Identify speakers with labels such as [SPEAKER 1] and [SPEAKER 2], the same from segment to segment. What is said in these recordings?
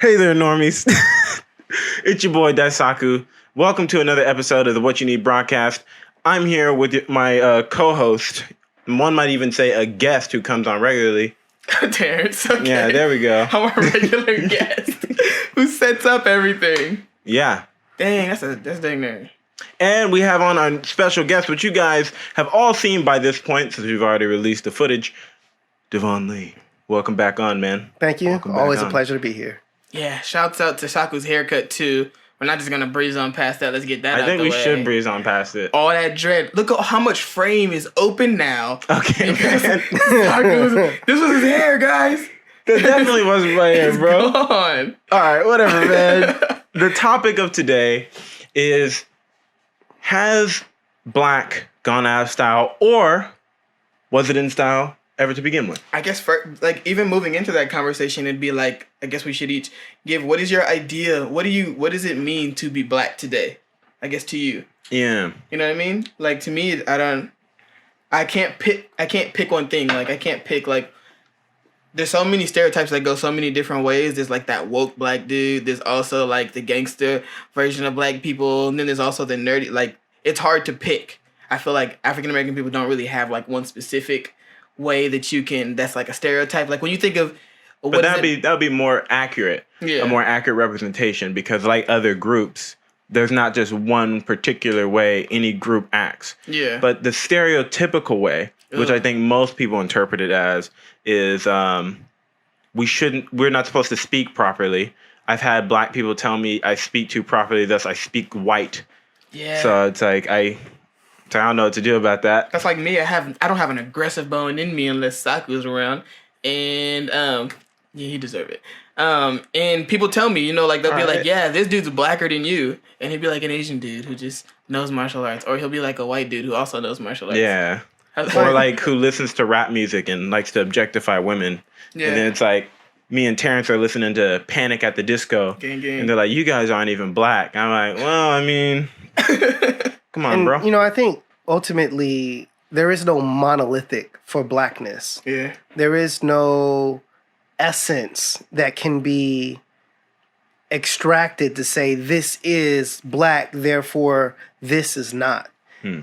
[SPEAKER 1] Hey there, normies. It's your boy, Daisaku. Welcome to another episode of the What You Need broadcast. I'm here with my co-host, one might even say a guest who comes on regularly.
[SPEAKER 2] Terrence, okay.
[SPEAKER 1] Yeah, there we go.
[SPEAKER 2] I'm a regular guest who sets up everything.
[SPEAKER 1] Yeah.
[SPEAKER 2] Dang, that's dang there.
[SPEAKER 1] And we have on our special guest, which you guys have all seen by this point, since we've already released the footage, Devon Lee. Welcome back on, man.
[SPEAKER 3] Thank you. Always a pleasure to be here.
[SPEAKER 2] Yeah, shouts out to Shaku's haircut, too. We're not just going to breeze on past that. Let's get that out the way.
[SPEAKER 1] I think we should breeze on past it.
[SPEAKER 2] All that dread. Look at how much frame is open now.
[SPEAKER 1] Okay, man.
[SPEAKER 2] This was his hair, guys.
[SPEAKER 1] That definitely wasn't my hair, bro.
[SPEAKER 2] Gone.
[SPEAKER 1] All right, whatever, man. The topic of today is, has black gone out of style, or was it in style ever to begin with?
[SPEAKER 2] I guess even moving into that conversation, it'd be like, I guess we should each give, what is your idea? What does it mean to be black today? I guess to you.
[SPEAKER 1] Yeah.
[SPEAKER 2] You know what I mean? Like, to me, I can't pick one thing. Like, I can't pick, like, there's so many stereotypes that go so many different ways. There's like that woke black dude. There's also like the gangster version of black people. And then there's also the nerdy, like, it's hard to pick. I feel like African American people don't really have like one specific way that's like a stereotype. Like when you think of
[SPEAKER 1] that would be more accurate.
[SPEAKER 2] Yeah. A
[SPEAKER 1] more accurate representation, because like other groups, there's not just one particular way any group acts.
[SPEAKER 2] Yeah.
[SPEAKER 1] But the stereotypical way, which I think most people interpret it as, is we're not supposed to speak properly. I've had black people tell me I speak too properly, thus I speak white. Yeah. So it's like I don't know what to do about that.
[SPEAKER 2] That's like me. I don't have an aggressive bone in me unless Saku's around. And yeah, he deserve it. And people tell me, like they'll be like, yeah, this dude's blacker than you. And he'll be like an Asian dude who just knows martial arts. Or he'll be like a white dude who also knows martial arts.
[SPEAKER 1] Yeah. Or like who listens to rap music and likes to objectify women. Yeah. And then it's like me and Terrence are listening to Panic at the Disco.
[SPEAKER 2] Gang.
[SPEAKER 1] And they're like, you guys aren't even black. I'm like, well, I mean, come on, bro.
[SPEAKER 3] I think ultimately there is no monolithic for blackness.
[SPEAKER 2] Yeah.
[SPEAKER 3] There is no essence that can be extracted to say this is black, therefore this is not.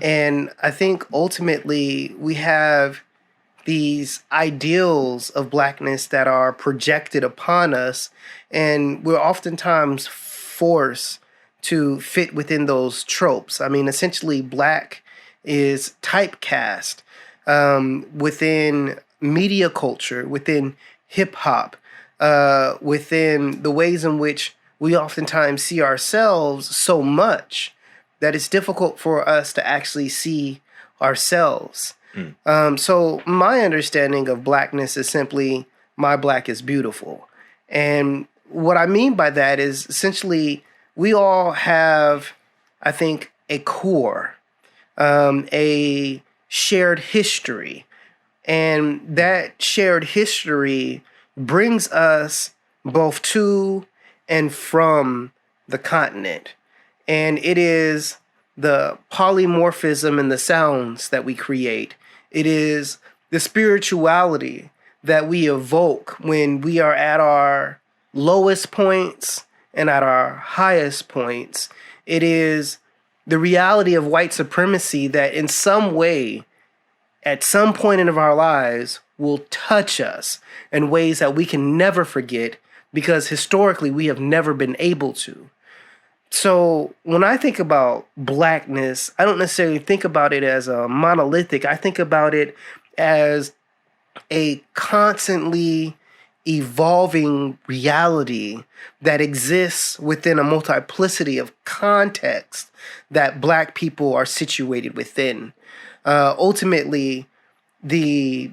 [SPEAKER 3] And I think ultimately we have these ideals of blackness that are projected upon us, and we're oftentimes forced to fit within those tropes. I mean, essentially, black is typecast within media culture, within hip-hop, within the ways in which we oftentimes see ourselves so much that it's difficult for us to actually see ourselves. So my understanding of blackness is simply, my black is beautiful. And what I mean by that is essentially we all have, I think, a core, a shared history. And that shared history brings us both to and from the continent. And it is the polymorphism in the sounds that we create. It is the spirituality that we evoke when we are at our lowest points and at our highest points. It is the reality of white supremacy that in some way, at some point in our lives, will touch us in ways that we can never forget, because historically we have never been able to. So when I think about blackness, I don't necessarily think about it as a monolithic. I think about it as a constantly evolving reality that exists within a multiplicity of contexts that black people are situated within. Ultimately, the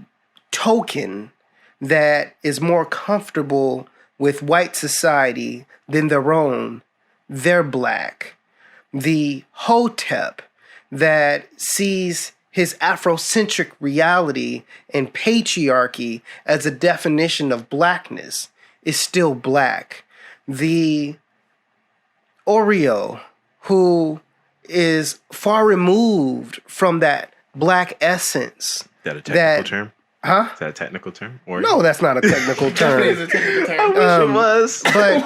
[SPEAKER 3] token that is more comfortable with white society than their own, they're black. The hotep that sees his Afrocentric reality and patriarchy as a definition of blackness is still black. The Oreo, who is far removed from that black essence.
[SPEAKER 1] Is that a technical term?
[SPEAKER 3] Huh?
[SPEAKER 1] Is that a technical term? Or
[SPEAKER 3] No, that's not a technical term.
[SPEAKER 2] Definitely is a technical term.
[SPEAKER 1] I wish it was.
[SPEAKER 3] But
[SPEAKER 1] I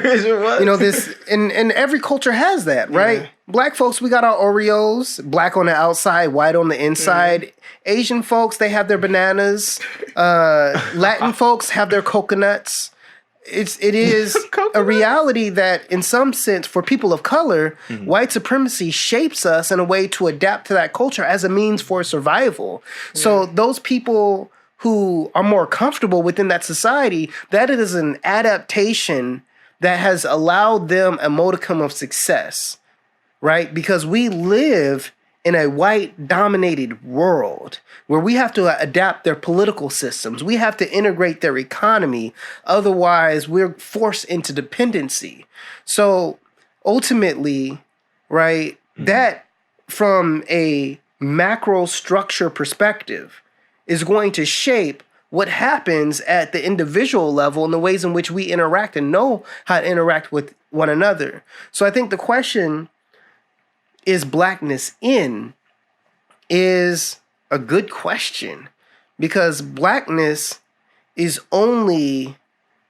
[SPEAKER 1] wish it was.
[SPEAKER 3] this and every culture has that, right?
[SPEAKER 2] Yeah.
[SPEAKER 3] Black folks, we got our Oreos, black on the outside, white on the inside. Asian folks, they have their bananas. Latin folks have their coconuts. It is a reality that, in some sense, for people of color, white supremacy shapes us in a way to adapt to that culture as a means for survival. So those people who are more comfortable within that society, that is an adaptation that has allowed them a modicum of success, right? Because we live in a white-dominated world where we have to adapt their political systems. We have to integrate their economy. Otherwise, we're forced into dependency. So ultimately, right, that from a macro structure perspective is going to shape what happens at the individual level and the ways in which we interact and know how to interact with one another. So I think the question, is blackness in, is a good question, because blackness is only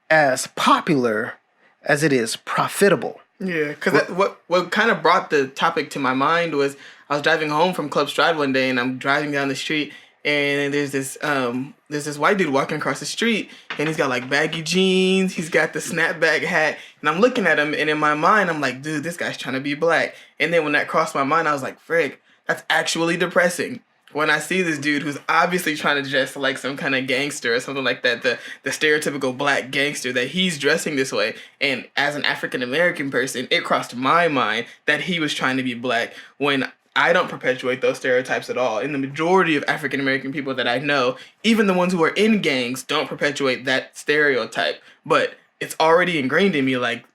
[SPEAKER 3] as popular as it is profitable.
[SPEAKER 2] Yeah, because what kind of brought the topic to my mind was I was driving home from Club Stride one day, and I'm driving down the street, and there's this white dude walking across the street, and he's got like baggy jeans, he's got the snapback hat, and I'm looking at him, and in my mind, I'm like, dude, this guy's trying to be black. And then when that crossed my mind, I was like, frick, that's actually depressing. When I see this dude who's obviously trying to dress like some kind of gangster or something like that, the stereotypical black gangster, that he's dressing this way. And as an African-American person, it crossed my mind that he was trying to be black, when I don't perpetuate those stereotypes at all. And the majority of African-American people that I know, even the ones who are in gangs, don't perpetuate that stereotype. But it's already ingrained in me, like,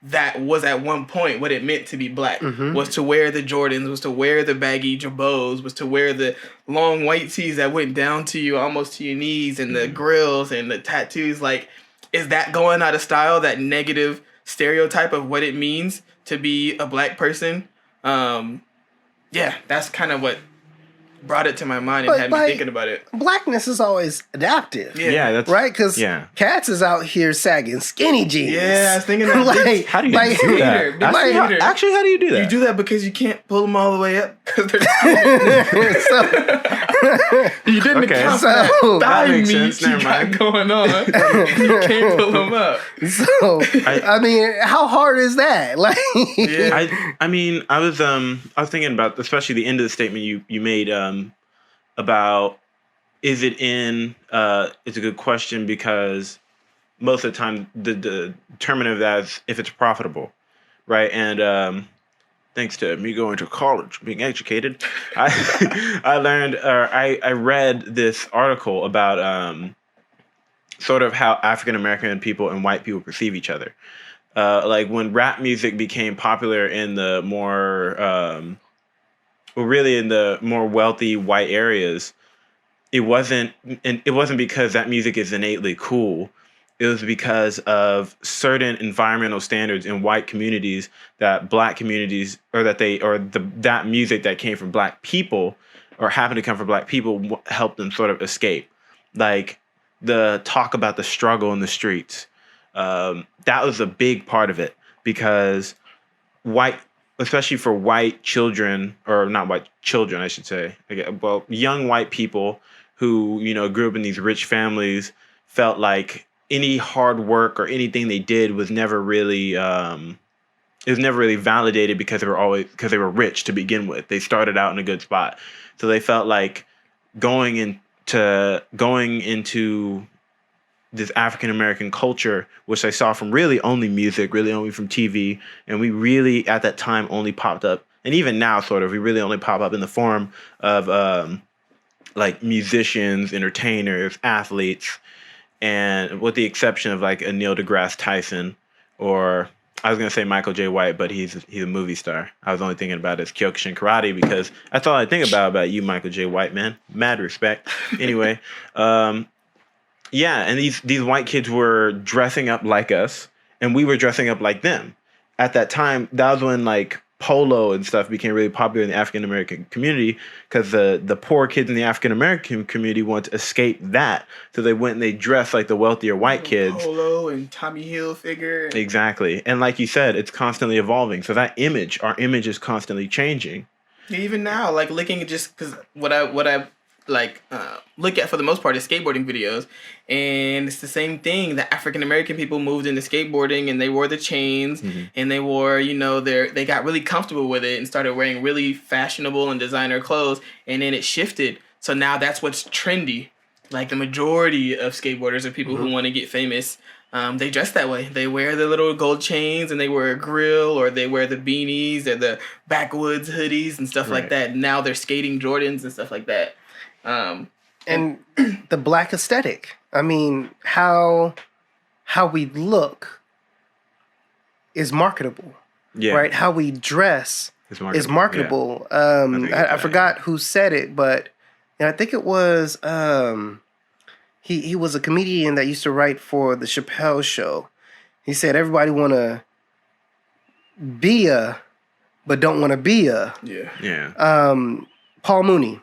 [SPEAKER 2] that was at one point what it meant to be black, was to wear the Jordans, was to wear the baggy jabots, was to wear the long white tees that went down to you, almost to your knees, and the grills and the tattoos. Like, is that going out of style, that negative stereotype of what it means to be a black person? Yeah, that's kind of what brought it to my mind and had me thinking about it.
[SPEAKER 3] Blackness is always adaptive.
[SPEAKER 1] Yeah, that's
[SPEAKER 3] right. Because cats is out here sagging skinny jeans.
[SPEAKER 2] Yeah, I was thinking that.
[SPEAKER 3] Like,
[SPEAKER 1] how do you do that? Actually, how do you do that?
[SPEAKER 2] You do that because you can't pull them all the way up because they're you didn't account for that thigh meat you got going on. You can't pull them up.
[SPEAKER 3] So I mean, how hard is that? Like,
[SPEAKER 1] I mean, I was thinking about, especially the end of the statement you made about, is it in? It's a good question, because most of the time the determinative of that is if it's profitable, right? And thanks to me going to college, being educated, I learned, or I read this article about sort of how African American people and white people perceive each other. Like when rap music became popular in the more really in the more wealthy white areas, it wasn't because that music is innately cool. It was because of certain environmental standards in white communities that black communities, or that music that came from black people or happened to come from black people, helped them sort of escape. Like the talk about the struggle in the streets. That was a big part of it, because especially for white children, or not white children, I should say, well, young white people who, grew up in these rich families, felt like any hard work or anything they did was never really, validated, because they were rich to begin with. They started out in a good spot. So they felt like going into this African American culture, which I saw from really only music, really only from TV, and we really at that time only popped up, and even now sort of, we really only pop up in the form of like musicians, entertainers, athletes, and with the exception of like a Neil deGrasse Tyson, or I was gonna say Michael J. White, but he's a movie star. I was only thinking about his Kyokushin karate, because that's all I think about you, Michael J. White, man. Mad respect. Anyway, yeah, and these white kids were dressing up like us, and we were dressing up like them. At that time, that was when like polo and stuff became really popular in the African American community because the poor kids in the African American community want to escape that. So they went and they dressed like the wealthier white kids.
[SPEAKER 2] Polo and Tommy Hilfiger.
[SPEAKER 1] Exactly. And like you said, it's constantly evolving. So that image, our image is constantly changing.
[SPEAKER 2] Even now, like looking at just because what I like look at for the most part is skateboarding videos, and it's the same thing. The African American people moved into skateboarding, and they wore the chains, and they wore, you know, they got really comfortable with it and started wearing really fashionable and designer clothes, and then it shifted. So now that's what's trendy. Like the majority of skateboarders are people who want to get famous. They dress that way. They wear the little gold chains, and they wear a grill, or they wear the beanies or the backwoods hoodies and stuff like that. Now they're skating Jordans and stuff like that.
[SPEAKER 3] And the black aesthetic. I mean, how we look is marketable. Yeah. Right? How we dress is marketable. Yeah. I forgot who said it, but I think it was he was a comedian that used to write for the Chappelle Show. He said everybody want to be a, but don't want to be a. Yeah. Paul Mooney.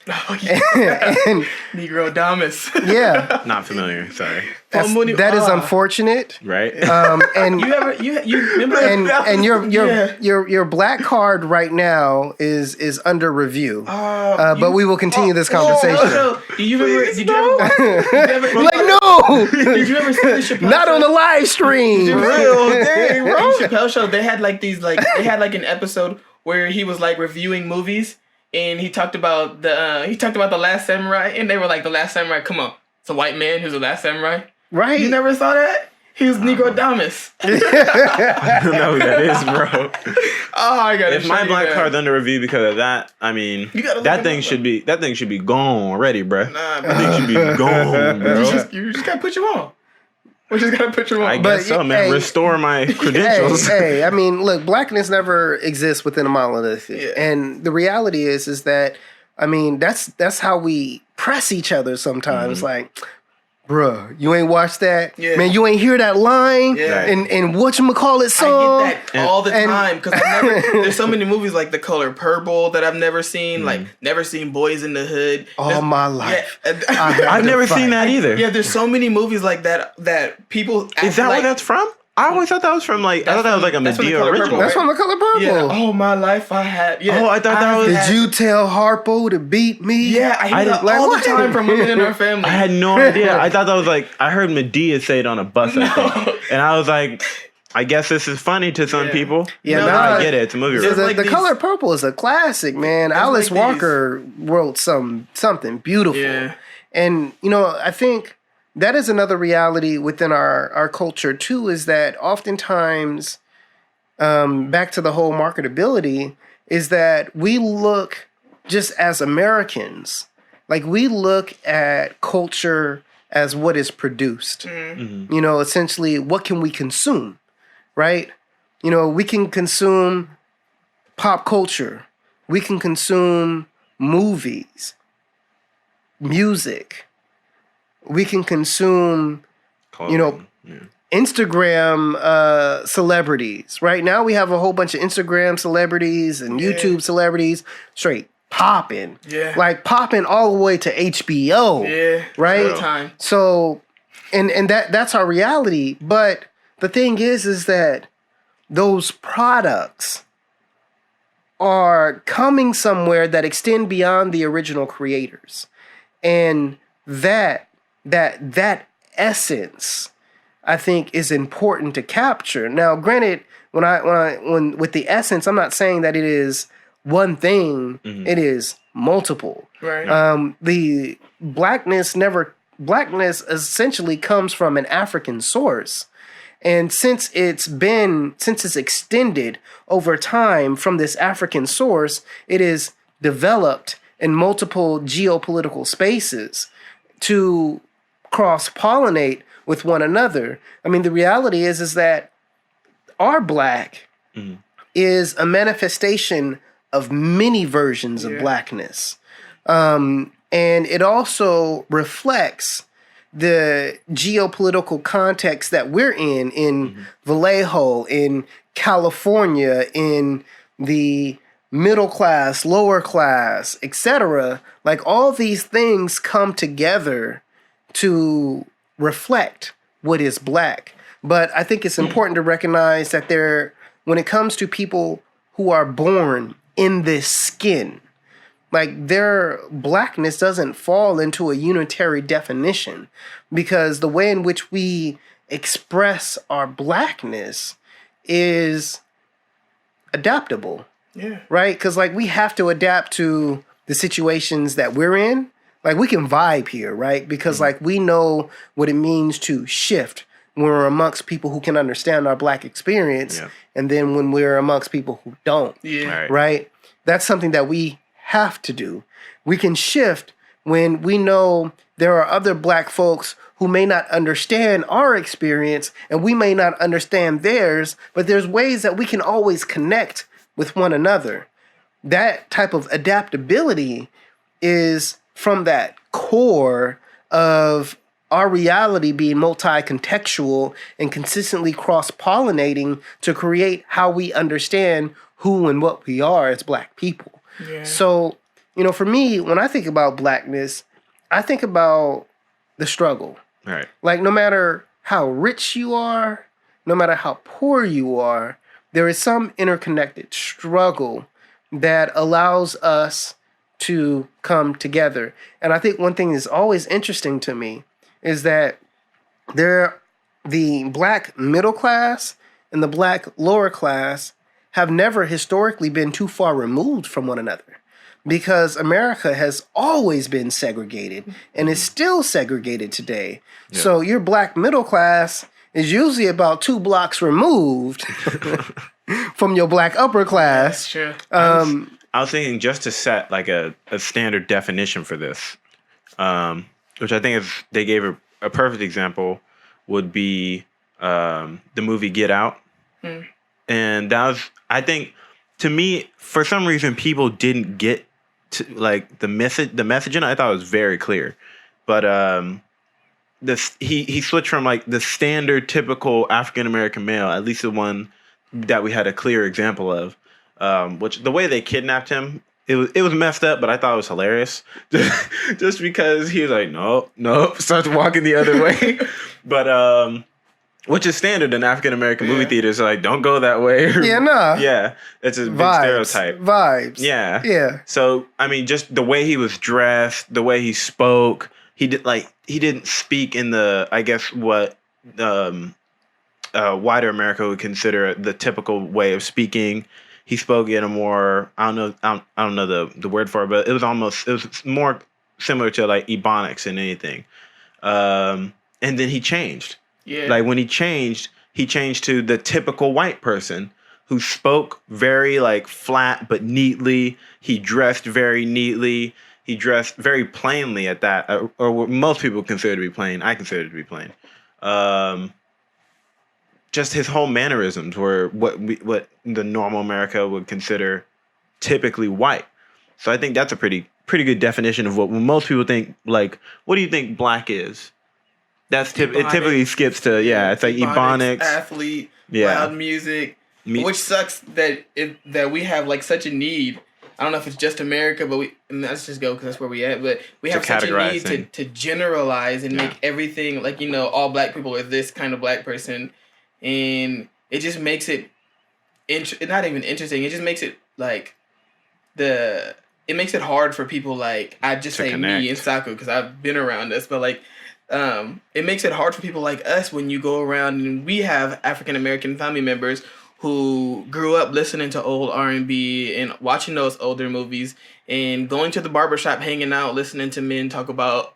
[SPEAKER 2] Oh, yeah. and Negro Damas.
[SPEAKER 3] Yeah.
[SPEAKER 1] Not familiar. Sorry.
[SPEAKER 3] That is unfortunate.
[SPEAKER 1] Right.
[SPEAKER 3] And
[SPEAKER 2] you remember
[SPEAKER 3] and your black card right now is under review. But we will continue this conversation.
[SPEAKER 2] Do you remember? Did you ever
[SPEAKER 3] like no?
[SPEAKER 2] Did you ever see the Chappelle
[SPEAKER 3] Not
[SPEAKER 2] show?
[SPEAKER 3] On the live stream.
[SPEAKER 2] Real dang, bro. The Chappelle Show. They had like an episode where he was like reviewing movies. And he talked about the Last Samurai, and they were like, the Last Samurai, come on, it's a white man who's the Last Samurai.
[SPEAKER 3] Right.
[SPEAKER 2] You never saw that? He was Negro Damas.
[SPEAKER 1] I don't know who that is, bro.
[SPEAKER 2] Oh, I got it.
[SPEAKER 1] If my black card's under review because of that, I mean, that thing should be gone already, bro.
[SPEAKER 2] Nah,
[SPEAKER 1] that thing should be gone, bro.
[SPEAKER 2] You just gotta put you on. We just gotta put you on.
[SPEAKER 1] I guess so, man. Restore my credentials.
[SPEAKER 3] Hey, I mean, look, blackness never exists within a monolith, and the reality is that, I mean, that's how we press each other sometimes. Like, bruh, you ain't watched that, man. You ain't hear that line, and whatchamacallit song.
[SPEAKER 2] I get that all the time because there's so many movies like The Color Purple that I've never seen. Like, never seen Boys in the Hood.
[SPEAKER 3] All my life,
[SPEAKER 1] I've never seen that either.
[SPEAKER 2] Yeah, there's so many movies like that people.
[SPEAKER 1] Is that where that's from? I always thought that was from like that was like a Medea original.
[SPEAKER 3] That's from The Color Purple.
[SPEAKER 2] Yeah. All my life I had. Yeah.
[SPEAKER 1] Oh, I thought that was.
[SPEAKER 3] Did you tell Harpo to beat me?
[SPEAKER 2] Yeah, I hear that all the time from women in our family.
[SPEAKER 1] I had no idea. I thought that was like I heard Medea say it on a bus, I think, and I was like, I guess this is funny to some people.
[SPEAKER 3] Yeah,
[SPEAKER 1] no, I get it. It's a movie.
[SPEAKER 3] The Color Purple is a classic, man. Alice Walker wrote something beautiful. Yeah. And I think that is another reality within our culture too, is that oftentimes, back to the whole marketability, is that we look just as Americans, like we look at culture as what is produced. Essentially, what can we consume, right? We can consume pop culture. We can consume movies, music. We can consume, Instagram celebrities. Right now we have a whole bunch of Instagram celebrities and YouTube celebrities straight popping. Yeah. Like popping all the way to HBO. Yeah. Right?
[SPEAKER 2] Time.
[SPEAKER 3] So, and that's our reality. But the thing is that those products are coming somewhere that extend beyond the original creators. And that essence, I think, is important to capture. Now, granted, when with the essence, I'm not saying that it is one thing; it is multiple.
[SPEAKER 2] Right.
[SPEAKER 3] The blackness essentially comes from an African source, and since it's extended over time from this African source, it is developed in multiple geopolitical spaces to cross-pollinate with one another. I mean, the reality is that our black is a manifestation of many versions of blackness. And it also reflects the geopolitical context that we're in Vallejo, in California, in the middle class, lower class, etc. Like all these things come together to reflect what is black. But I think it's important to recognize that when it comes to people who are born in this skin, like their blackness doesn't fall into a unitary definition, because the way in which we express our blackness is adaptable.
[SPEAKER 2] Yeah.
[SPEAKER 3] Right? Because like we have to adapt to the situations that we're in. Like we can vibe here, right? Because like we know what it means to shift when we're amongst people who can understand our black experience, and then when we're amongst people who don't.
[SPEAKER 2] Yeah.
[SPEAKER 3] Right? That's something that we have to do. We can shift when we know there are other black folks who may not understand our experience and we may not understand theirs, but there's ways that we can always connect with one another. That type of adaptability is from that core of our reality being multi-contextual and consistently cross-pollinating to create how we understand who and what we are as black people.
[SPEAKER 2] Yeah.
[SPEAKER 3] So, for me, when I think about blackness, I think about the struggle.
[SPEAKER 1] Right.
[SPEAKER 3] Like no matter how rich you are, no matter how poor you are, there is some interconnected struggle that allows us to come together. And I think one thing that's always interesting to me is that the black middle class and the black lower class have never historically been too far removed from one another, because America has always been segregated and is still segregated today. Yeah. So your black middle class is usually about 2 blocks removed from your black upper class.
[SPEAKER 2] Yeah, sure.
[SPEAKER 1] I was thinking just to set like a standard definition for this, which I think if they gave a perfect example would be the movie Get Out. And that was, I think, to me, for some reason, people didn't get to like the messaging. I thought it was very clear, but he switched from like the standard typical African American male, at least the one that we had a clear example of, which the way they kidnapped him, it was messed up, but I thought it was hilarious, just because he was like nope, starts walking the other way, but which is standard in African American movie theaters. Like, don't go that way. Yeah, it's a big stereotype.
[SPEAKER 3] Vibes.
[SPEAKER 1] Yeah. So, I mean, just the way he was dressed, the way he spoke, he didn't speak in the, I guess, what wider America would consider the typical way of speaking. He spoke in a more, I don't know the word for it, but it was more similar to like Ebonics than anything. And then he changed. Yeah. Like when he changed to the typical white person who spoke very like flat but neatly. He dressed very neatly. He dressed very plainly at that, or what most people consider to be plain. I consider it to be plain. Just his whole mannerisms were what the normal America would consider typically white. So I think that's a pretty good definition of what most people think. Like, what do you think black is? It typically skips to it's like Ebonics,
[SPEAKER 2] athlete, loud music, which sucks that we have like such a need. I don't know if it's just America, but let's just go because that's where we at. But we have such a need to generalize and make everything like all black people are this kind of black person, and it just makes it not even interesting. It just makes it like it makes it hard for people like I just say connect. Me and Saku because I've been around this, but like. It makes it hard for people like us when you go around and we have African American family members who grew up listening to old R&B and watching those older movies and going to the barbershop, hanging out, listening to men talk about,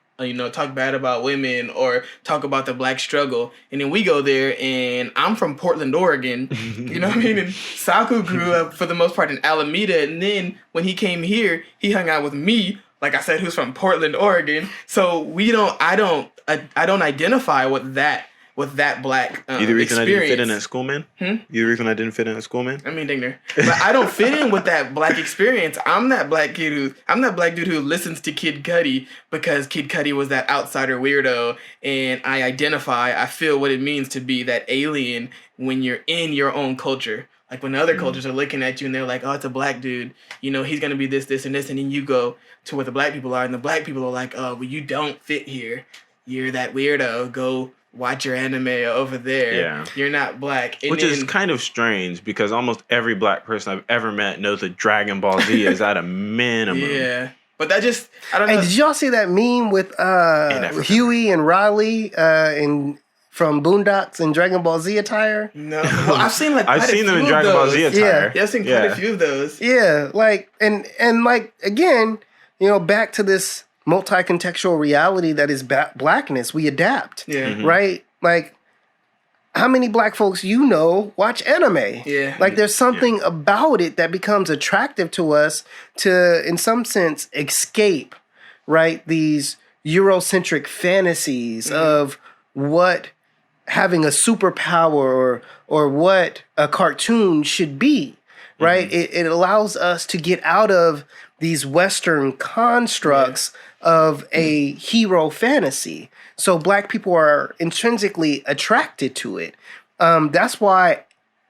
[SPEAKER 2] talk bad about women or talk about the black struggle. And then we go there and I'm from Portland, Oregon, you know what I mean? And Saku grew up for the most part in Alameda. And then when he came here, he hung out with me, like I said, who's from Portland, Oregon. So I don't identify with that black
[SPEAKER 1] You the reason
[SPEAKER 2] experience.
[SPEAKER 1] I didn't fit in at school, man? You the reason I didn't fit in at school, man?
[SPEAKER 2] I mean, dang there. But I don't fit in with that black experience. I'm that black dude who listens to Kid Cudi because Kid Cudi was that outsider weirdo, and I feel what it means to be that alien when you're in your own culture. Like when the other cultures are looking at you and they're like, oh, it's a black dude, you know, he's gonna be this, this, and this, and then you go to where the black people are, and the black people are like, oh, well, you don't fit here. You're that weirdo. Go watch your anime over there.
[SPEAKER 1] Yeah.
[SPEAKER 2] You're not black. And
[SPEAKER 1] Which is kind of strange because almost every black person I've ever met knows that Dragon Ball Z is at a minimum.
[SPEAKER 2] Yeah. But that just, I don't know.
[SPEAKER 3] Hey, did y'all see that meme with Huey and Riley from Boondocks in Dragon Ball Z attire?
[SPEAKER 2] No. Well, I've seen like
[SPEAKER 1] I've seen them in Dragon Ball Z attire.
[SPEAKER 2] Yeah, I've seen quite a few of those.
[SPEAKER 3] Yeah, like and like again, you know, back to this multi-contextual reality that is blackness. We adapt.
[SPEAKER 2] Yeah.
[SPEAKER 1] Mm-hmm.
[SPEAKER 3] Right? Like, how many black folks you know watch anime?
[SPEAKER 2] Yeah.
[SPEAKER 3] Like, there's something about it that becomes attractive to us to, in some sense, escape, right? These Eurocentric fantasies of what having a superpower or what a cartoon should be, right? It allows us to get out of these Western constructs of a hero fantasy. So black people are intrinsically attracted to it. That's why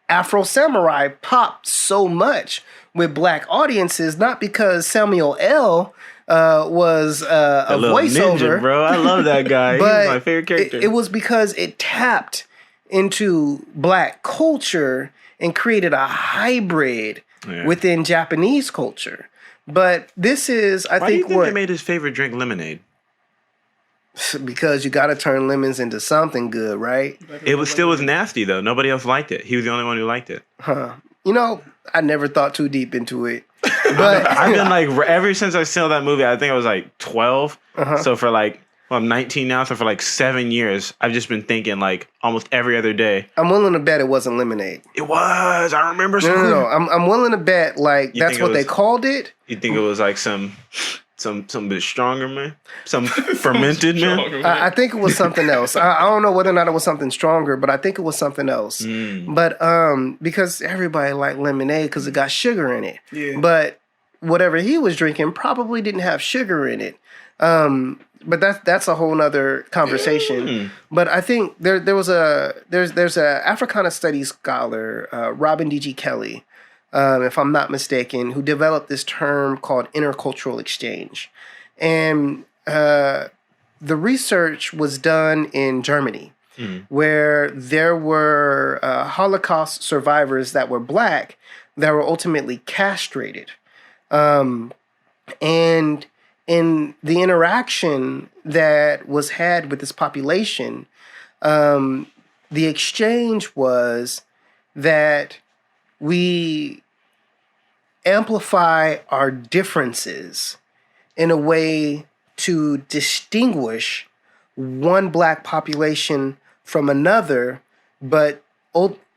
[SPEAKER 3] Afro Samurai popped so much with black audiences, not because Samuel L. Was a voiceover.
[SPEAKER 1] Ninja, bro. I love that guy. He's my favorite character.
[SPEAKER 3] It was because it tapped into black culture and created a hybrid within Japanese culture. But this is, I
[SPEAKER 1] Why
[SPEAKER 3] think,
[SPEAKER 1] do you think they made his favorite drink lemonade?
[SPEAKER 3] Because you got to turn lemons into something good, right?
[SPEAKER 1] It still was nasty though. Nobody else liked it. He was the only one who liked it.
[SPEAKER 3] Huh. You know, I never thought too deep into it. But
[SPEAKER 1] I've been like, ever since I saw that movie, I think I was like 12. So for like, well, I'm 19 now. So for like 7 years, I've just been thinking like almost every other day.
[SPEAKER 3] I'm willing to bet it wasn't lemonade.
[SPEAKER 1] It was. I remember.
[SPEAKER 3] No. I'm willing to bet like that's what they called it.
[SPEAKER 1] You think it was like some bit stronger, man? Some fermented, man?
[SPEAKER 3] I think it was something else. I don't know whether or not it was something stronger, but I think it was something else. But because everybody liked lemonade because it got sugar in it.
[SPEAKER 2] Yeah.
[SPEAKER 3] But whatever he was drinking probably didn't have sugar in it. But that's a whole nother conversation. But I think there's a Africana studies scholar, Robin D.G. Kelly, if I'm not mistaken, who developed this term called intercultural exchange. And the research was done in Germany, where there were Holocaust survivors that were black that were ultimately castrated. And in the interaction that was had with this population, the exchange was that we amplify our differences in a way to distinguish one black population from another, but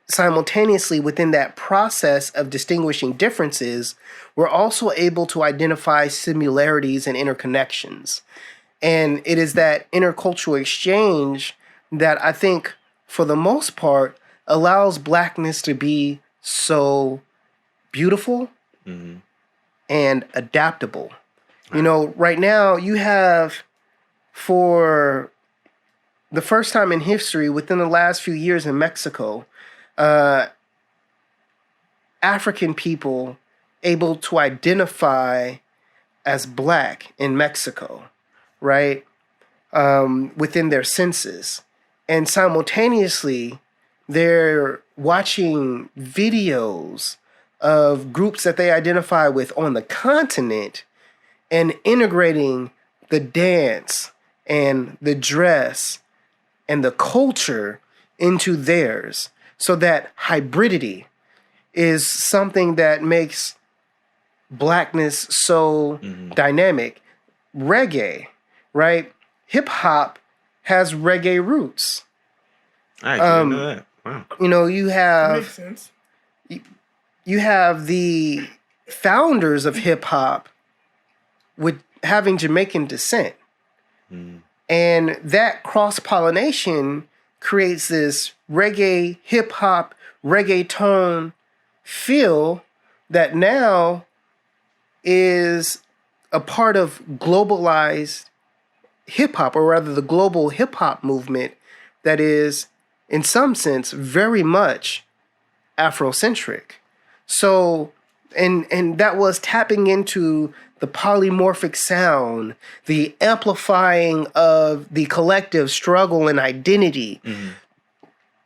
[SPEAKER 3] simultaneously within that process of distinguishing differences, we're also able to identify similarities and interconnections. And it is that intercultural exchange that I think, for the most part, allows blackness to be so beautiful and adaptable. You know, right now you have, for the first time in history, within the last few years in Mexico, African people able to identify as black in Mexico, right? Within their census. And simultaneously, they're watching videos of groups that they identify with on the continent and integrating the dance and the dress and the culture into theirs. So that hybridity is something that makes blackness so dynamic. Reggae, right? Hip hop has reggae roots.
[SPEAKER 1] I didn't know that. Wow.
[SPEAKER 3] You know, you
[SPEAKER 2] That makes
[SPEAKER 3] have
[SPEAKER 2] sense.
[SPEAKER 3] you have the founders of hip hop with having Jamaican descent. And that cross-pollination creates this reggae, hip-hop, reggaeton feel that now is a part of globalized hip-hop, or rather the global hip-hop movement that is, in some sense, very much Afrocentric. So, and that was tapping into the polymorphic sound, the amplifying of the collective struggle and identity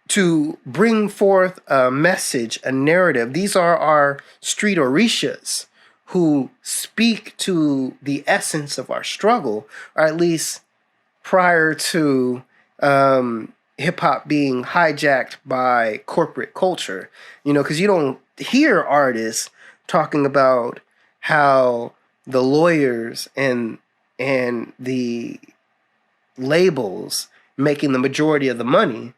[SPEAKER 3] to bring forth a message, a narrative. These are our street orishas who speak to the essence of our struggle, or at least prior to hip-hop being hijacked by corporate culture. You know, because you don't hear artists talking about how the lawyers and the labels making the majority of the money.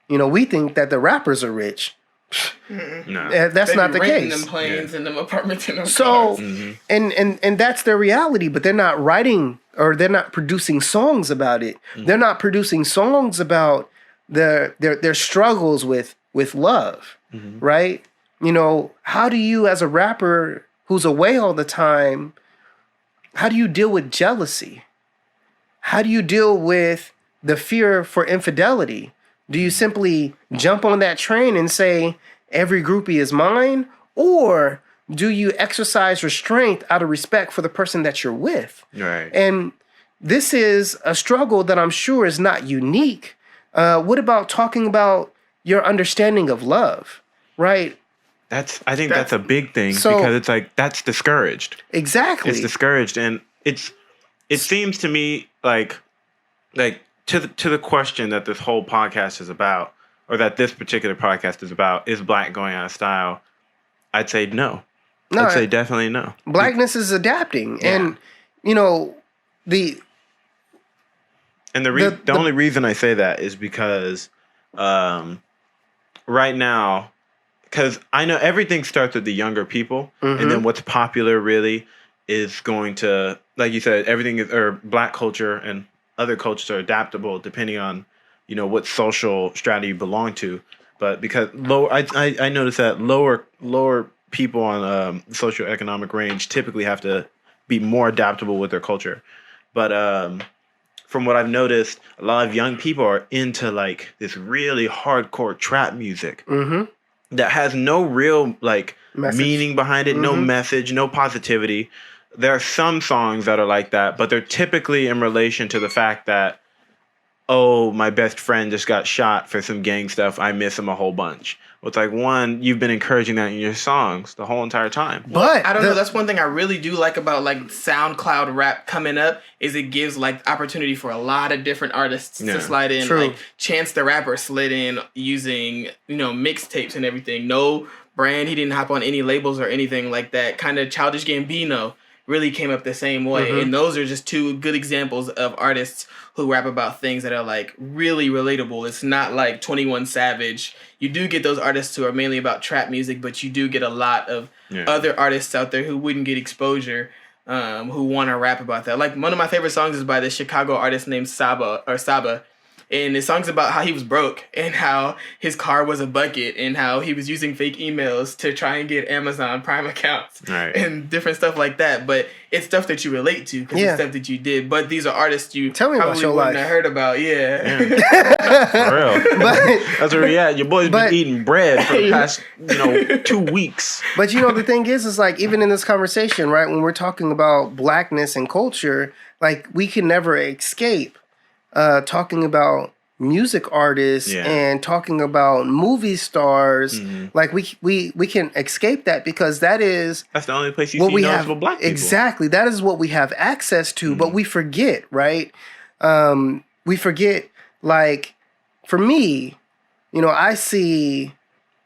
[SPEAKER 3] You know, we think that the rappers are rich.
[SPEAKER 1] No,
[SPEAKER 3] That's not the
[SPEAKER 2] renting
[SPEAKER 3] case.
[SPEAKER 2] them planes and them apartments and them
[SPEAKER 3] So,
[SPEAKER 2] cars.
[SPEAKER 3] and that's their reality, but they're not writing or they're not producing songs about it. They're not producing songs about their struggles with love, right? You know, how do you, as a rapper who's away all the time, how do you deal with jealousy? How do you deal with the fear for infidelity? Do you simply jump on that train and say, every groupie is mine? Or do you exercise restraint out of respect for the person that you're with?
[SPEAKER 1] Right.
[SPEAKER 3] And this is a struggle that I'm sure is not unique. What about talking about your understanding of love, right?
[SPEAKER 1] I think that's a big thing
[SPEAKER 3] So-
[SPEAKER 1] because it's like that's discouraged.
[SPEAKER 3] Exactly.
[SPEAKER 1] It's discouraged, and it seems to me like to the question that this whole podcast is about, or that this particular podcast is about, is black going out of style? I'd say no. I'd say definitely no.
[SPEAKER 3] Blackness is adapting.
[SPEAKER 1] Yeah.
[SPEAKER 3] And, you know, the
[SPEAKER 1] The only reason I say that is because right now, because I know everything starts with the younger people, and then what's popular really is going to, like you said, everything is, or black culture and other cultures are adaptable depending on, you know, what social strata you belong to. But because I noticed that lower people on socioeconomic range typically have to be more adaptable with their culture. But from what I've noticed, a lot of young people are into like this really hardcore trap music that has no real like
[SPEAKER 3] Message.
[SPEAKER 1] meaning behind it, no message, no positivity. There are some songs that are like that, but they're typically in relation to the fact that, oh, my best friend just got shot for some gang stuff. I miss him a whole bunch. Well, it's like, one, you've been encouraging that in your songs the whole entire time.
[SPEAKER 3] but
[SPEAKER 2] I don't know. That's one thing I really do like about like SoundCloud rap coming up is it gives like opportunity for a lot of different artists
[SPEAKER 1] Yeah.
[SPEAKER 2] to slide in.
[SPEAKER 3] True.
[SPEAKER 2] Like Chance the Rapper slid in using, you know, mixtapes and everything. No brand. He didn't hop on any labels or anything like that. Kind of Childish Gambino really came up the same way. And those are just two good examples of artists who rap about things that are like really relatable. It's not like 21 Savage. You do get those artists who are mainly about trap music, but you do get a lot of other artists out there who wouldn't get exposure, who want to rap about that. Like one of my favorite songs is by this Chicago artist named Saba. And his song's about how he was broke and how his car was a bucket and how he was using fake emails to try and get Amazon Prime accounts and different stuff like that. But it's stuff that you relate to because it's stuff that you did. But these are artists you
[SPEAKER 3] Tell me about
[SPEAKER 2] probably
[SPEAKER 3] your
[SPEAKER 2] wouldn't
[SPEAKER 3] life.
[SPEAKER 2] have heard about. Yeah.
[SPEAKER 1] For real.
[SPEAKER 3] but
[SPEAKER 1] That's where we at. Your boy's been eating bread for the past, 2 weeks.
[SPEAKER 3] But you know, the thing is like, even in this conversation, right, when we're talking about blackness and culture, like we can never escape talking about music artists and talking about movie stars. Like we can escape that because that's
[SPEAKER 1] the only place you
[SPEAKER 3] what
[SPEAKER 1] see
[SPEAKER 3] we
[SPEAKER 1] noticeable
[SPEAKER 3] have.
[SPEAKER 1] black people.
[SPEAKER 3] Exactly. That is what we have access to, but we forget, right? We forget, like, for me, you know, I see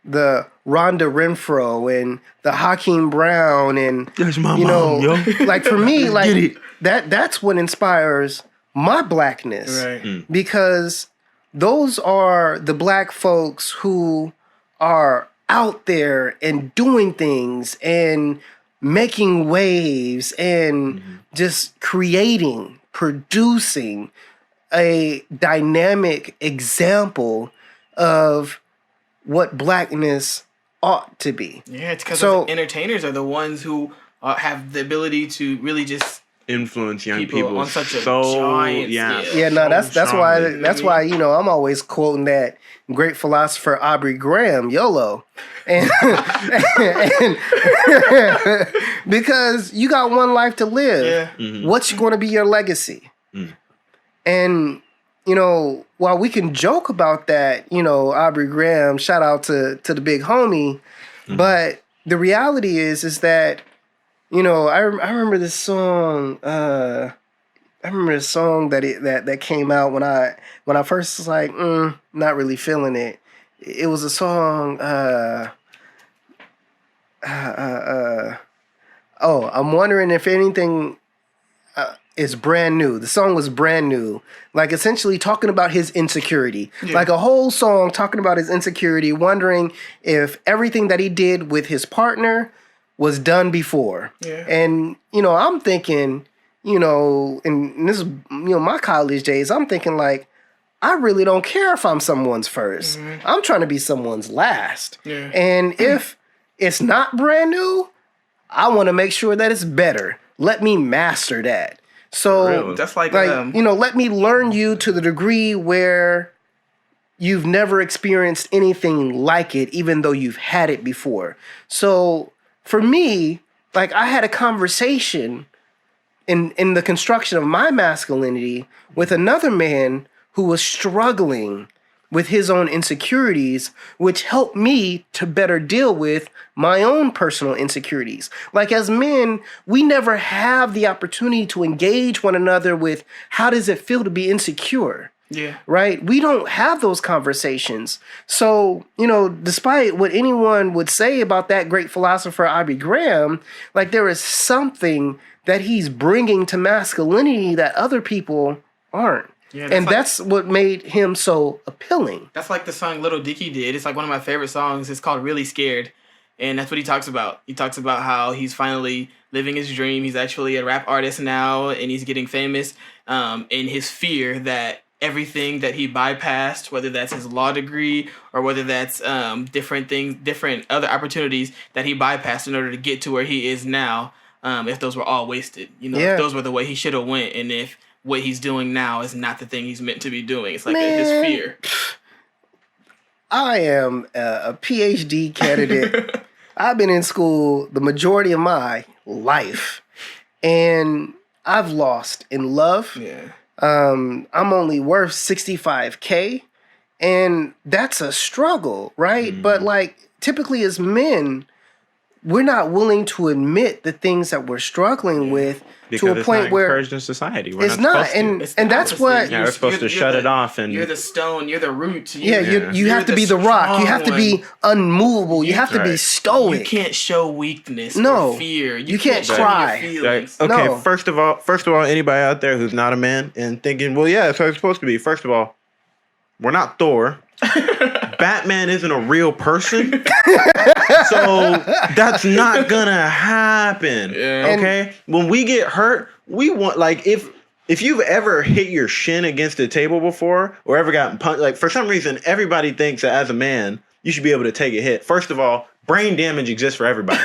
[SPEAKER 3] the Rhonda Renfro and the Hakeem Brown and
[SPEAKER 1] That's my
[SPEAKER 3] you
[SPEAKER 1] mom,
[SPEAKER 3] know,
[SPEAKER 1] yo.
[SPEAKER 3] like for me, like that's what inspires my blackness.
[SPEAKER 2] Right.
[SPEAKER 3] Because those are the black folks who are out there and doing things and making waves and just creating, producing a dynamic example of what blackness ought to be.
[SPEAKER 2] Yeah, it's because
[SPEAKER 3] So-
[SPEAKER 2] entertainers are the ones who have the ability to really just
[SPEAKER 1] influence young people
[SPEAKER 2] on such a
[SPEAKER 1] so
[SPEAKER 2] giant
[SPEAKER 1] yeah
[SPEAKER 2] scale.
[SPEAKER 3] Yeah, no, that's
[SPEAKER 1] strongly.
[SPEAKER 3] why I'm always quoting that great philosopher Aubrey Graham, YOLO, and because you got one life to live.
[SPEAKER 2] Yeah.
[SPEAKER 1] Mm-hmm.
[SPEAKER 3] What's going to be your legacy? And while we can joke about that, Aubrey Graham, shout out to the big homie, but the reality is that I remember this song. I remember this song that came out when I first was like, not really feeling it. It was a song. I'm wondering if anything is brand new. The song was brand new, like essentially talking about his insecurity, like a whole song talking about his insecurity, wondering if everything that he did with his partner was done before.
[SPEAKER 2] Yeah.
[SPEAKER 3] And, I'm thinking, and this is, my college days, I'm thinking like, I really don't care if I'm someone's first. I'm trying to be someone's last.
[SPEAKER 2] Yeah.
[SPEAKER 3] And if it's not brand new, I want to make sure that it's better. Let me master that. So
[SPEAKER 1] Really?
[SPEAKER 2] That's like
[SPEAKER 3] let me learn you to the degree where you've never experienced anything like it, even though you've had it before. So for me, like I had a conversation in the construction of my masculinity with another man who was struggling with his own insecurities, which helped me to better deal with my own personal insecurities. Like as men, we never have the opportunity to engage one another with how does it feel to be insecure?
[SPEAKER 2] Yeah.
[SPEAKER 3] Right? We don't have those conversations. So, despite what anyone would say about that great philosopher, Aubrey Graham, like there is something that he's bringing to masculinity that other people aren't.
[SPEAKER 2] Yeah,
[SPEAKER 3] and that's what made him so appealing.
[SPEAKER 2] That's like the song Little Dicky did. It's like one of my favorite songs. It's called Really Scared. And that's what he talks about. He talks about how he's finally living his dream. He's actually a rap artist now, and he's getting famous. And his fear that everything that he bypassed, whether that's his law degree or whether that's different other opportunities that he bypassed in order to get to where he is now, if those were all wasted. If those were the way he should have went, and if what he's doing now is not the thing he's meant to be doing. It's like his fear.
[SPEAKER 3] I am a PhD candidate. I've been in school the majority of my life, and I've lost in love.
[SPEAKER 2] Yeah.
[SPEAKER 3] I'm only worth $65K, and that's a struggle, right? But like typically as men, we're not willing to admit the things that we're struggling with
[SPEAKER 1] because
[SPEAKER 3] to a point where
[SPEAKER 1] encouraged in society.
[SPEAKER 3] It's not, and that's what
[SPEAKER 1] we're supposed to shut it off. And
[SPEAKER 2] you're the stone, you're the root.
[SPEAKER 3] You have to be the rock. You have to be unmovable. You have to be stoic.
[SPEAKER 2] You can't show weakness.
[SPEAKER 3] No,
[SPEAKER 2] or fear.
[SPEAKER 3] You can't cry.
[SPEAKER 1] Okay, no. First of all, anybody out there who's not a man and thinking, well, yeah, that's how it's supposed to be. First of all, we're not Thor. Batman isn't a real person, so that's not gonna happen.
[SPEAKER 2] Yeah.
[SPEAKER 1] Okay, when we get hurt, we want if you've ever hit your shin against a table before or ever gotten punched, like for some reason everybody thinks that as a man you should be able to take a hit. First of all, brain damage exists for everybody.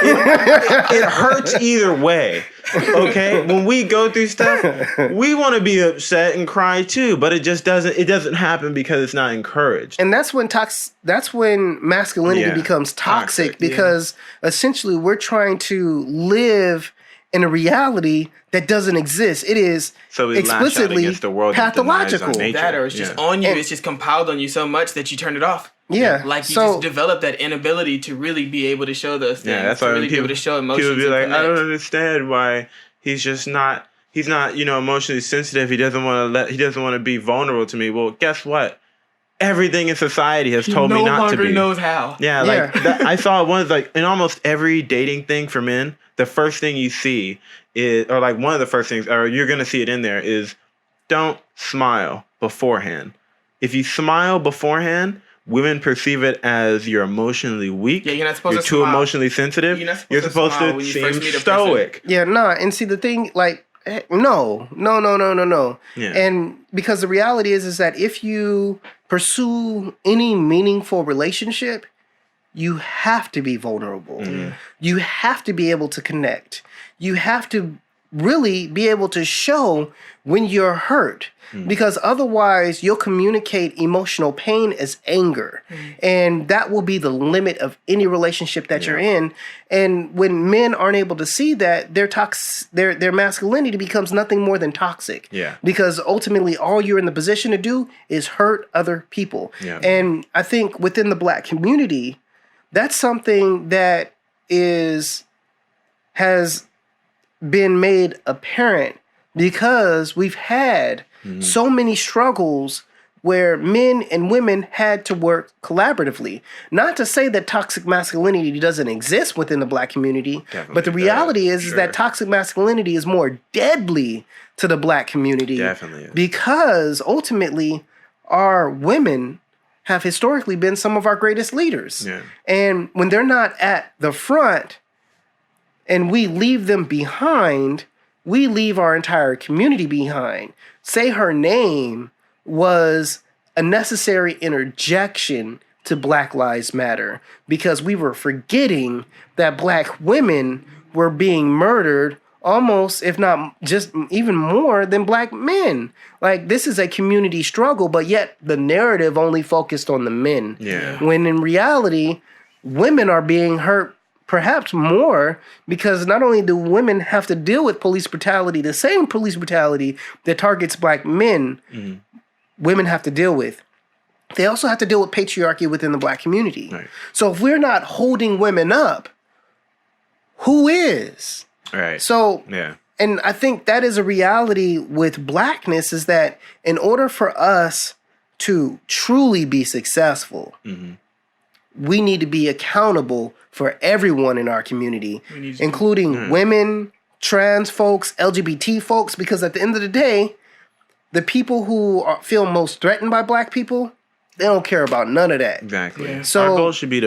[SPEAKER 1] It hurts either way. Okay, when we go through stuff, we want to be upset and cry too, but it just doesn't happen because it's not encouraged.
[SPEAKER 3] And that's when masculinity becomes toxic because essentially we're trying to live in a reality that doesn't exist. It is explicitly
[SPEAKER 1] the world
[SPEAKER 3] pathological.
[SPEAKER 2] That or it's just on you. It's just compiled on you so much that you turn it off.
[SPEAKER 3] Yeah,
[SPEAKER 2] like you just develop that inability to really be able to show those things.
[SPEAKER 1] Yeah, that's why
[SPEAKER 2] really be able to show emotions.
[SPEAKER 1] People be like, I don't understand why he's not emotionally sensitive. He doesn't want to be vulnerable to me. Well, guess what? Everything in society has told me not to be.
[SPEAKER 2] He no longer knows how.
[SPEAKER 1] Yeah, like I saw it once, like in almost every dating thing for men, the first thing you see is, or like one of the first things, or you're gonna see it in there is, don't smile beforehand. If you smile beforehand, women perceive it as you're emotionally weak. Yeah, you're not supposed to smile. You're too emotionally sensitive. You're supposed to seem stoic.
[SPEAKER 3] Yeah, and see the thing, like, no. Yeah. And because the reality is that if you pursue any meaningful relationship, you have to be vulnerable. Mm-hmm. You have to be able to connect. You have to really be able to show when you're hurt, because otherwise you'll communicate emotional pain as anger, and that will be the limit of any relationship that you're in. And when men aren't able to see that, their masculinity becomes nothing more than toxic. Because ultimately all you're in the position to do is hurt other people. And I think within the Black community, that's something that has been made apparent because we've had so many struggles where men and women had to work collaboratively. Not to say that toxic masculinity doesn't exist within the Black community, but the reality is that toxic masculinity is more deadly to the Black community. Because ultimately our women have historically been some of our greatest leaders. And when they're not at the front and we leave them behind, we leave our entire community behind. Say her name was a necessary interjection to Black Lives Matter, because we were forgetting that Black women were being murdered almost, if not just even more than Black men. Like, this is a community struggle, but yet the narrative only focused on the men. When in reality, women are being hurt perhaps more, because not only do women have to deal with police brutality, the same police brutality that targets Black men, women have to deal with. They also have to deal with patriarchy within the Black community. So if we're not holding women up, who is? So, and I think that is a reality with Blackness, is that in order for us to truly be successful, we need to be accountable for everyone in our community, including women, trans folks, LGBT folks, because at the end of the day, the people who feel most threatened by Black people, they don't care about none of that. So
[SPEAKER 1] our goal should be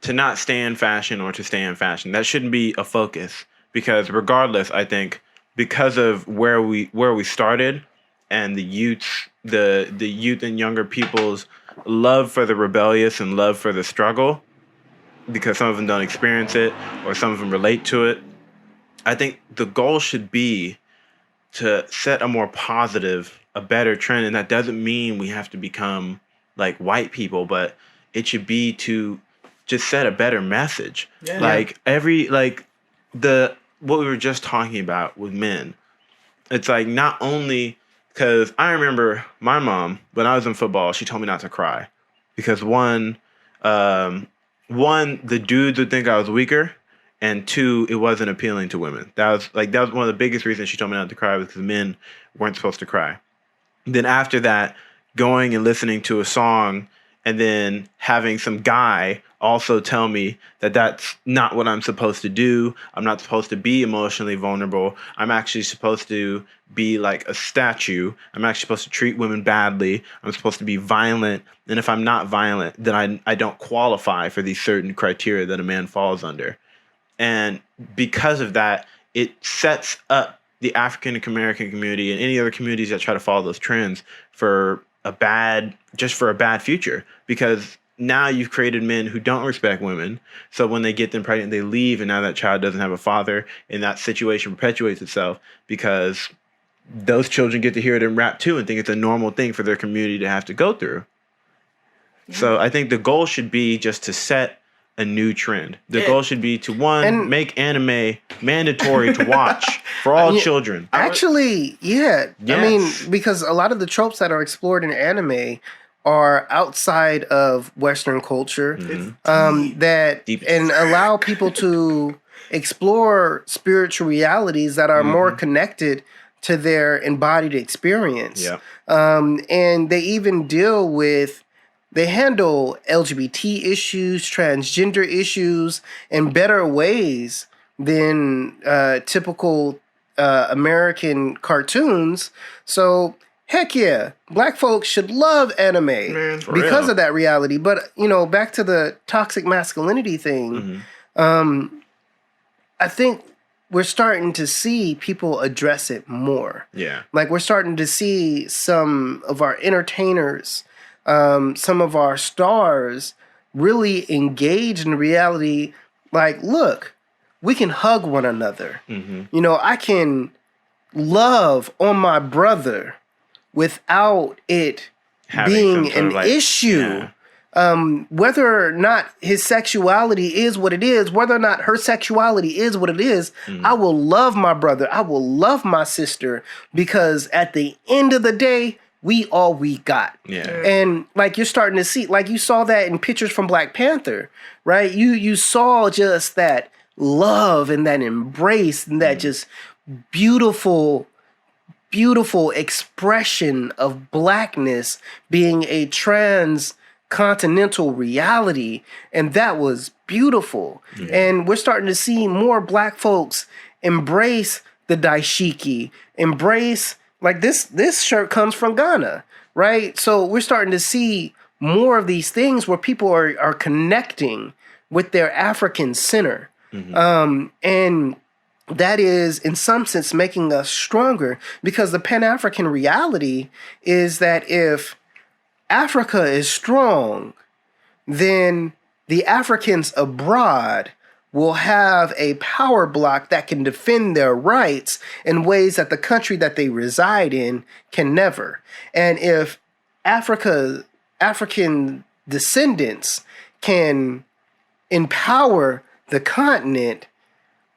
[SPEAKER 1] to not stay in fashion or to stay in fashion. That shouldn't be a focus, because regardless, I think because of where we started and the youth and younger people's love for the rebellious and love for the struggle, because some of them don't experience it or some of them relate to it, I think the goal should be to set a more positive, a better trend. And that doesn't mean we have to become like white people, but it should be to just set a better message. What we were just talking about with men. It's like, not only, because I remember my mom, when I was in football, she told me not to cry. Because one, the dudes would think I was weaker, and two, it wasn't appealing to women. That was one of the biggest reasons she told me not to cry, was because men weren't supposed to cry. Then after that, going and listening to a song and then having some guy also tell me that that's not what I'm supposed to do. I'm not supposed to be emotionally vulnerable. I'm actually supposed to be like a statue. I'm actually supposed to treat women badly. I'm supposed to be violent. And if I'm not violent, then I don't qualify for these certain criteria that a man falls under. And because of that, it sets up the African American community and any other communities that try to follow those trends for a bad future, because now you've created men who don't respect women. So when they get them pregnant, they leave, and now that child doesn't have a father, and that situation perpetuates itself because those children get to hear it in rap too and think it's a normal thing for their community to have to go through. So I think the goal should be just to set a new trend. The goal should be to make anime mandatory to watch for all children.
[SPEAKER 3] Actually, I mean, because a lot of the tropes that are explored in anime are outside of Western culture, and allow people to explore spiritual realities that are more connected to their embodied experience. And they even they handle LGBT issues, transgender issues in better ways than typical American cartoons. So, heck yeah, Black folks should love anime because of that reality. But, back to the toxic masculinity thing, I think we're starting to see people address it more. Like, we're starting to see some of our entertainers, some of our stars really engage in reality. Like, look, we can hug one another.
[SPEAKER 1] Mm-hmm.
[SPEAKER 3] You know, I can love on my brother without it being an issue. Whether or not his sexuality is what it is, whether or not her sexuality is what it is, I will love my brother. I will love my sister, because at the end of the day, we all we got.
[SPEAKER 1] Yeah.
[SPEAKER 3] And like you're starting to see, like you saw that in pictures from Black Panther, right? You saw just that love and that embrace and that just beautiful expression of blackness being a transcontinental reality. And that was beautiful. And we're starting to see more Black folks embrace the dashiki, embrace, like this shirt comes from Ghana, right? So we're starting to see more of these things where people are connecting with their African center. And that is, in some sense, making us stronger, because the Pan-African reality is that if Africa is strong, then the Africans abroad will have a power block that can defend their rights in ways that the country that they reside in can never. And if African descendants can empower the continent,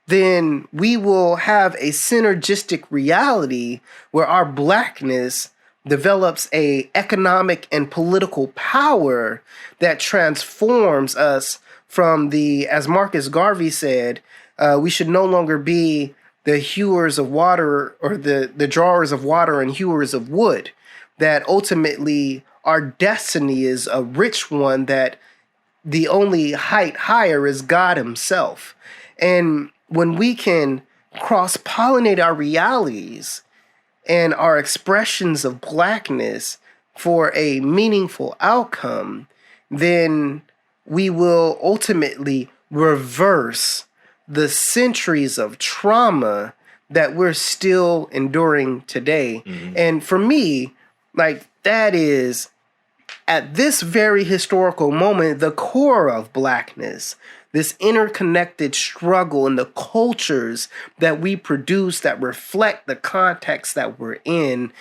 [SPEAKER 3] then we will have a synergistic reality where our blackness develops a economic and political power that transforms us from the, as Marcus Garvey said, we should no longer be the hewers of water, or the drawers of water and hewers of wood, that ultimately our destiny is a rich one, that the only height higher is God himself. And when we can cross-pollinate our realities and our expressions of blackness for a meaningful outcome, then we will ultimately reverse the centuries of trauma that we're still enduring today. And for me, like, that is, at this very historical moment, the core of blackness, this interconnected struggle and the cultures that we produce that reflect the context that we're in.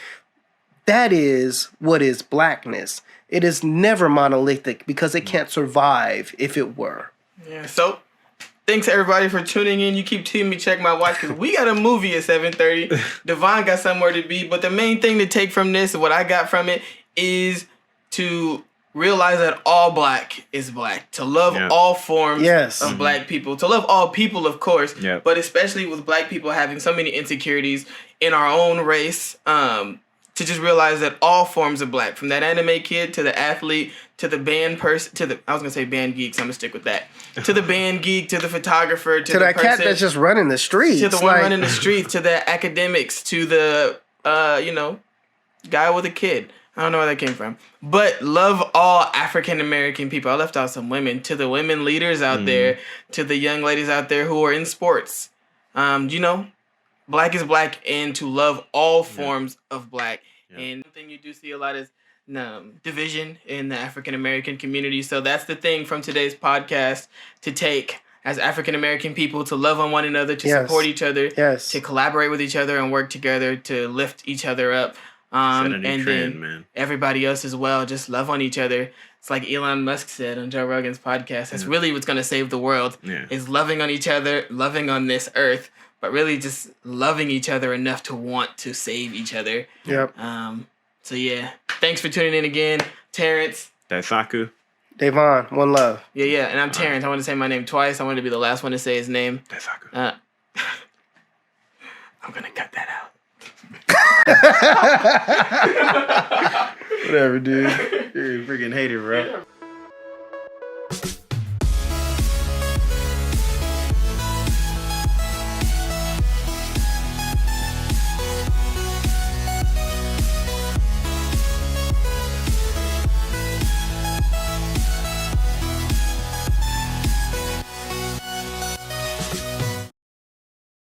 [SPEAKER 3] That is what is blackness. It is never monolithic, because it can't survive if it were.
[SPEAKER 2] Yeah, so thanks everybody for tuning in. You keep telling me check my watch, because we got a movie at 7:30. Devon got somewhere to be, but the main thing to take from this, what I got from it, is to realize that all Black is Black. To love all forms of Black people. To love all people, of course, but especially with Black people having so many insecurities in our own race, to just realize that all forms of Black, from that anime kid to the athlete to the band person, to the, I was gonna say band geek, so I'm gonna stick with that. To the band geek, to the photographer, to the
[SPEAKER 3] that
[SPEAKER 2] person,
[SPEAKER 3] cat that's just running the streets,
[SPEAKER 2] to the one running the streets, to the academics, to the guy with a kid. I don't know where that came from. But love all African American people. I left out some women. To the women leaders out there, to the young ladies out there who are in sports. Black is Black, and to love all forms of Black. And one thing you do see a lot is division in the African American community. So that's the thing from today's podcast to take as African American people, to love on one another, to support each other, to collaborate with each other and work together to lift each other up. And then everybody else as well, just love on each other. It's like Elon Musk said on Joe Rogan's podcast. That's really what's going to save the world, is loving on each other, loving on this earth, but really just loving each other enough to want to save each other. So yeah, thanks for tuning in again. Terrence.
[SPEAKER 1] Daisaku.
[SPEAKER 3] Devon, one love.
[SPEAKER 2] Yeah, and I'm Terrence. I want to say my name twice. I want to be the last one to say his name.
[SPEAKER 1] Daisaku.
[SPEAKER 2] I'm going to cut that out.
[SPEAKER 3] Whatever, dude.
[SPEAKER 1] You're a freaking hater, bro.